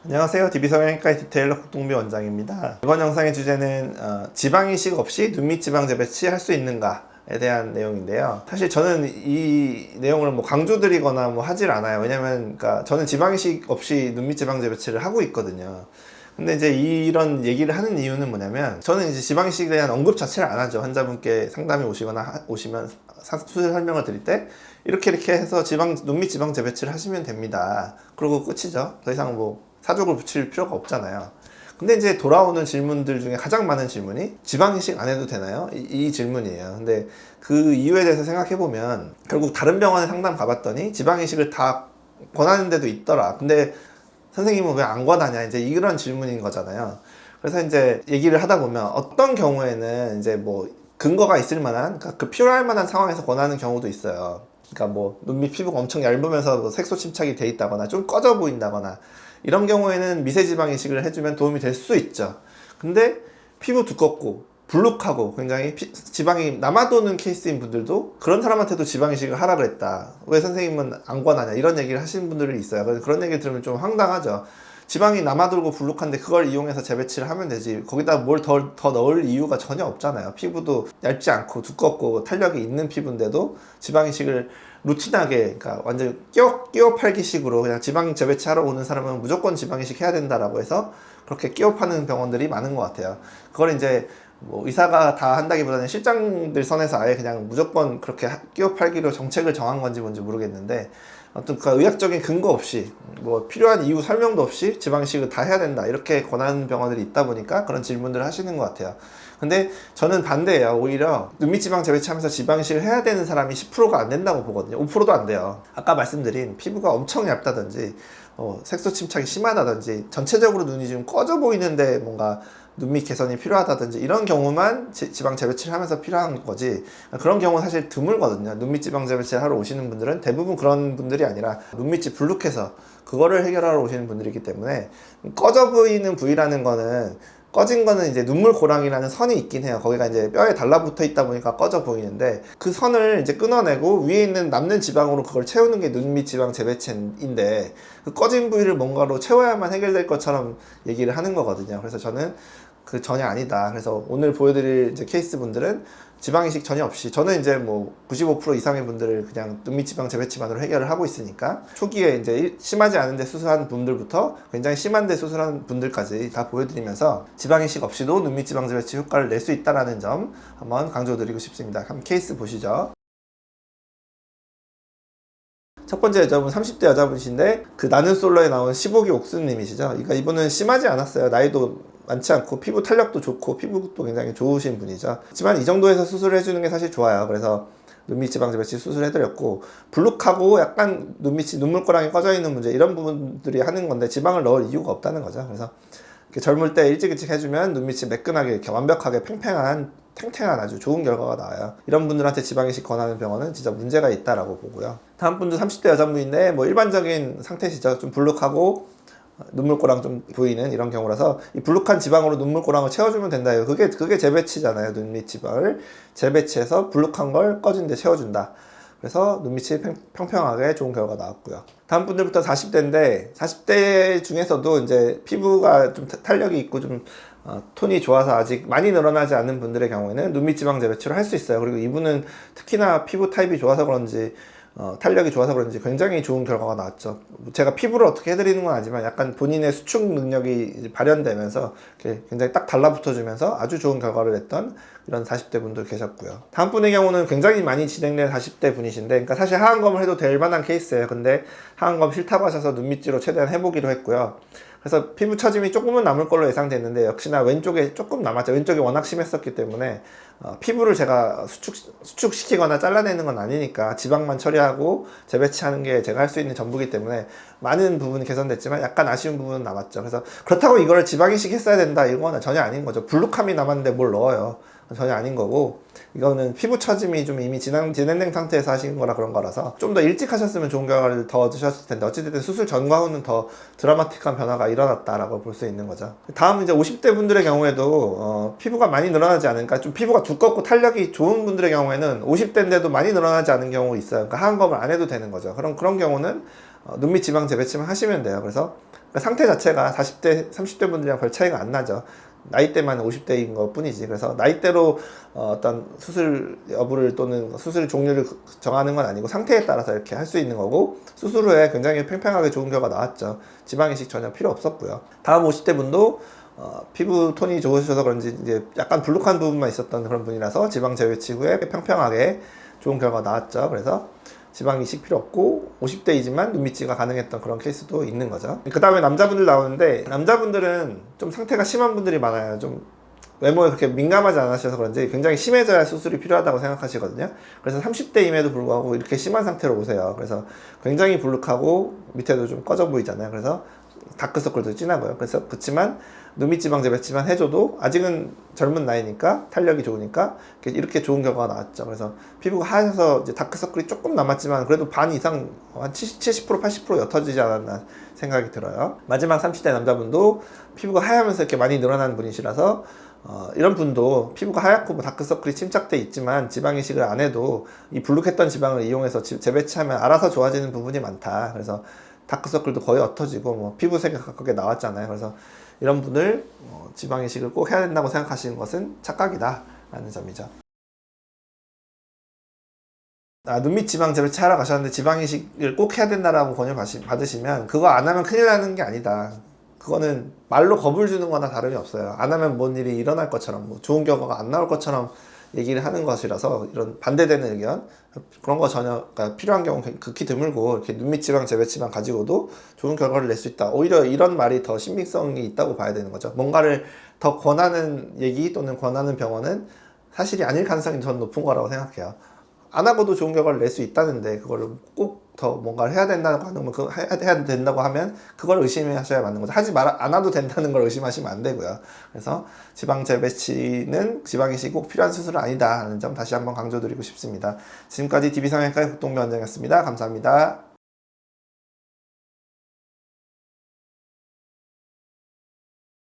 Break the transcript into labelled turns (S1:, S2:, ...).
S1: 안녕하세요. DB성형외과 디테일러 국동비 원장입니다. 이번 영상의 주제는 지방이식 없이 눈밑 지방 재배치 할 수 있는가에 대한 내용인데요. 사실 저는 이 내용을 강조드리거나 하질 않아요. 왜냐면 저는 지방이식 없이 눈밑 지방 재배치를 하고 있거든요. 근데 이제 이런 얘기를 하는 이유는 뭐냐면, 저는 이제 지방이식에 대한 언급 자체를 안 하죠. 환자분께 상담이 오시면 수술 설명을 드릴 때 이렇게 해서 눈밑 지방 재배치를 하시면 됩니다. 그리고 끝이죠. 더 이상 사족을 붙일 필요가 없잖아요. 근데 이제 돌아오는 질문들 중에 가장 많은 질문이 지방이식 안 해도 되나요? 이 질문이에요. 근데 그 이유에 대해서 생각해보면 결국 다른 병원에 상담 가봤더니 지방이식을 다 권하는 데도 있더라. 근데 선생님은 왜 안 권하냐, 이제 이런 질문인 거잖아요. 그래서 이제 얘기를 하다 보면 어떤 경우에는 이제 근거가 있을 만한, 그 필요할 만한 상황에서 권하는 경우도 있어요. 눈밑 피부가 엄청 얇으면서 색소 침착이 돼 있다거나 좀 꺼져 보인다거나 이런 경우에는 미세지방 이식을 해주면 도움이 될 수 있죠. 근데 피부 두껍고 불룩하고 굉장히 지방이 남아도는 케이스인 분들도 그런 사람한테도 지방 이식을 하라 그랬다, 왜 선생님은 안 권하냐, 이런 얘기를 하시는 분들이 있어요. 그래서 그런 얘기 들으면 좀 황당하죠. 지방이 남아돌고 불룩한데 그걸 이용해서 재배치를 하면 되지, 거기다 뭘 더 넣을 이유가 전혀 없잖아요. 피부도 얇지 않고 두껍고 탄력이 있는 피부인데도 지방 이식을 루틴하게, 완전 끼워 팔기식으로 그냥 지방 재배치 하러 오는 사람은 무조건 지방 이식 해야 된다라고 해서 그렇게 끼워 파는 병원들이 많은 것 같아요. 그걸 이제 의사가 다 한다기보다는 실장들 선에서 아예 그냥 무조건 그렇게 끼워 팔기로 정책을 정한 건지 뭔지 모르겠는데, 아무튼 의학적인 근거 없이 필요한 이유 설명도 없이 지방이식을 다 해야 된다 이렇게 권하는 병원들이 있다 보니까 그런 질문들을 하시는 것 같아요. 근데 저는 반대예요. 오히려 눈밑 지방 재배치하면서 지방이식을 해야 되는 사람이 10%가 안 된다고 보거든요. 5%도 안 돼요. 아까 말씀드린 피부가 엄청 얇다든지 색소 침착이 심하다든지 전체적으로 눈이 좀 꺼져 보이는데 뭔가 눈밑 개선이 필요하다든지 이런 경우만 지방 재배치를 하면서 필요한 거지, 그런 경우는 사실 드물거든요. 눈밑 지방 재배치를 하러 오시는 분들은 대부분 그런 분들이 아니라 눈밑이 불룩해서 그거를 해결하러 오시는 분들이기 때문에, 꺼져 보이는 부위라는 거는, 꺼진 거는 이제 눈물고랑이라는 선이 있긴 해요. 거기가 이제 뼈에 달라붙어 있다 보니까 꺼져 보이는데, 그 선을 이제 끊어내고 위에 있는 남는 지방으로 그걸 채우는 게 눈밑 지방 재배치인데, 그 꺼진 부위를 뭔가로 채워야만 해결될 것처럼 얘기를 하는 거거든요. 그래서 저는 전혀 아니다. 그래서 오늘 보여드릴 이제 케이스 분들은 지방이식 전혀 없이, 저는 이제 95% 이상의 분들을 그냥 눈밑 지방 재배치만으로 해결을 하고 있으니까, 초기에 이제 심하지 않은데 수술한 분들부터 굉장히 심한데 수술한 분들까지 다 보여드리면서 지방이식 없이도 눈밑 지방 재배치 효과를 낼 수 있다는 점 한번 강조드리고 싶습니다. 한번 케이스 보시죠. 첫 번째 여자분 30대 여자분이신데, 나는 솔로에 나온 15기 옥수님이시죠. 그러니까 이분은 심하지 않았어요. 나이도 많지 않고 피부 탄력도 좋고 피부도 굉장히 좋으신 분이죠. 하지만 이 정도에서 수술을 해주는 게 사실 좋아요. 그래서 눈밑 지방 재배치 수술해드렸고, 불룩하고 약간 눈밑이 눈물고랑이 꺼져 있는 문제, 이런 부분들이 하는 건데 지방을 넣을 이유가 없다는 거죠. 그래서 젊을 때 일찍 해주면 눈밑이 매끈하게 이렇게 완벽하게 탱탱한 아주 좋은 결과가 나와요. 이런 분들한테 지방이식 권하는 병원은 진짜 문제가 있다라고 보고요. 다음 분도 30대 여자분인데 일반적인 상태시죠. 좀 불룩하고 눈물고랑 좀 보이는 이런 경우라서 이 불룩한 지방으로 눈물고랑을 채워주면 된다. 그게 재배치잖아요. 눈밑 지방을 재배치해서 불룩한 걸 꺼진 데 채워준다. 그래서 눈밑이 평평하게 좋은 결과가 나왔고요. 다음 분들부터 40대인데, 40대 중에서도 이제 피부가 좀 탄력이 있고 좀 톤이 좋아서 아직 많이 늘어나지 않는 분들의 경우에는 눈밑 지방 재배치를 할 수 있어요. 그리고 이분은 특히나 피부 타입이 좋아서 그런지 탄력이 좋아서 그런지 굉장히 좋은 결과가 나왔죠. 제가 피부를 어떻게 해드리는 건 아니지만 약간 본인의 수축 능력이 발현되면서 굉장히 딱 달라붙어주면서 아주 좋은 결과를 냈던 이런 40대 분들 계셨고요. 다음 분의 경우는 굉장히 많이 진행된 40대 분이신데, 그러니까 사실 하안검을 해도 될 만한 케이스예요. 근데 하안검 싫다고 하셔서 눈밑지로 최대한 해보기로 했고요. 그래서 피부 처짐이 조금은 남을 걸로 예상됐는데 역시나 왼쪽에 조금 남았죠. 왼쪽이 워낙 심했었기 때문에 피부를 제가 수축시키거나 잘라내는 건 아니니까 지방만 처리하고 재배치하는 게 제가 할 수 있는 전부기 때문에 많은 부분이 개선됐지만 약간 아쉬운 부분은 남았죠. 그래서 그렇다고 이거를 지방이식 했어야 된다, 이거는 전혀 아닌 거죠. 불룩함이 남았는데 뭘 넣어요. 전혀 아닌 거고, 이거는 피부 처짐이 좀 이미 진행된 상태에서 하신 거라 그런 거라서 좀 더 일찍 하셨으면 좋은 결과를 더 얻으셨을 텐데, 어찌됐든 수술 전과 후는 더 드라마틱한 변화가 일어났다라고 볼 수 있는 거죠. 다음 이제 50대 분들의 경우에도 피부가 많이 늘어나지 않으니까, 좀 피부가 두껍고 탄력이 좋은 분들의 경우에는 50대인데도 많이 늘어나지 않은 경우가 있어요. 그러니까 하안검을 안 해도 되는 거죠. 그런 경우는 눈밑 지방 재배치만 하시면 돼요. 그래서 그러니까 상태 자체가 40대, 30대 분들이랑 별 차이가 안 나죠. 나이대만 50대인 것 뿐이지. 그래서 나이대로 어떤 수술 여부를 또는 수술 종류를 정하는 건 아니고 상태에 따라서 이렇게 할 수 있는 거고, 수술 후에 굉장히 팽팽하게 좋은 결과 나왔죠. 지방 이식 전혀 필요 없었고요. 다음 50대 분도 피부 톤이 좋으셔서 그런지 이제 약간 불룩한 부분만 있었던 그런 분이라서 지방 재배치 후에 평평하게 좋은 결과 나왔죠. 그래서 지방 이식 필요 없고 50대이지만 눈밑지가 가능했던 그런 케이스도 있는 거죠. 그 다음에 남자분들 나오는데, 남자분들은 좀 상태가 심한 분들이 많아요. 좀 외모에 그렇게 민감하지 않으셔서 그런지 굉장히 심해져야 수술이 필요하다고 생각하시거든요. 그래서 30대임에도 불구하고 이렇게 심한 상태로 오세요. 그래서 굉장히 불룩하고 밑에도 좀 꺼져 보이잖아요. 그래서 다크서클도 진하고요. 그래서 그렇지만 눈밑지방 재배치만 해줘도 아직은 젊은 나이니까 탄력이 좋으니까 이렇게 좋은 결과가 나왔죠. 그래서 피부가 하얘서 이제 다크서클이 조금 남았지만 그래도 반 이상 한 70% 80% 옅어지지 않았나 생각이 들어요. 마지막 30대 남자분도 피부가 하얘면서 이렇게 많이 늘어나는 분이시라서 이런 분도 피부가 하얗고 뭐 다크서클이 침착돼 있지만 지방 이식을 안 해도 이 불룩했던 지방을 이용해서 재배치하면 알아서 좋아지는 부분이 많다. 그래서 다크서클도 거의 옅어지고 뭐 피부색이 가깝게 나왔잖아요. 그래서 이런 분을 지방 이식을 꼭 해야 된다고 생각하시는 것은 착각이다 라는 점이죠. 눈밑 지방 재배치 하러 가셨는데 지방 이식을 꼭 해야 된다라고 권유 받으시면 그거 안 하면 큰일 나는 게 아니다. 그거는 말로 겁을 주는 거나 다름이 없어요. 안 하면 뭔 일이 일어날 것처럼, 뭐 좋은 결과가 안 나올 것처럼 얘기를 하는 것이라서, 이런 반대되는 의견, 그런 거 전혀, 그러니까 필요한 경우는 극히 드물고, 이렇게 눈밑 지방 재배치만 가지고도 좋은 결과를 낼 수 있다. 오히려 이런 말이 더 신빙성이 있다고 봐야 되는 거죠. 뭔가를 더 권하는 얘기 또는 권하는 병원은 사실이 아닐 가능성이 더 높은 거라고 생각해요. 안 하고도 좋은 결과를 낼 수 있다는데 그거를 꼭 더 뭔가를 해야 된다고 하는 거, 해야 된다고 하면 그걸 의심하셔야 맞는 거죠. 안 해도 된다는 걸 의심하시면 안 되고요. 그래서 지방 재배치는 지방 이식이 꼭 필요한 수술은 아니다 하는 점 다시 한번 강조드리고 싶습니다. 지금까지 DB성형외과 국동배 원장이었습니다. 감사합니다.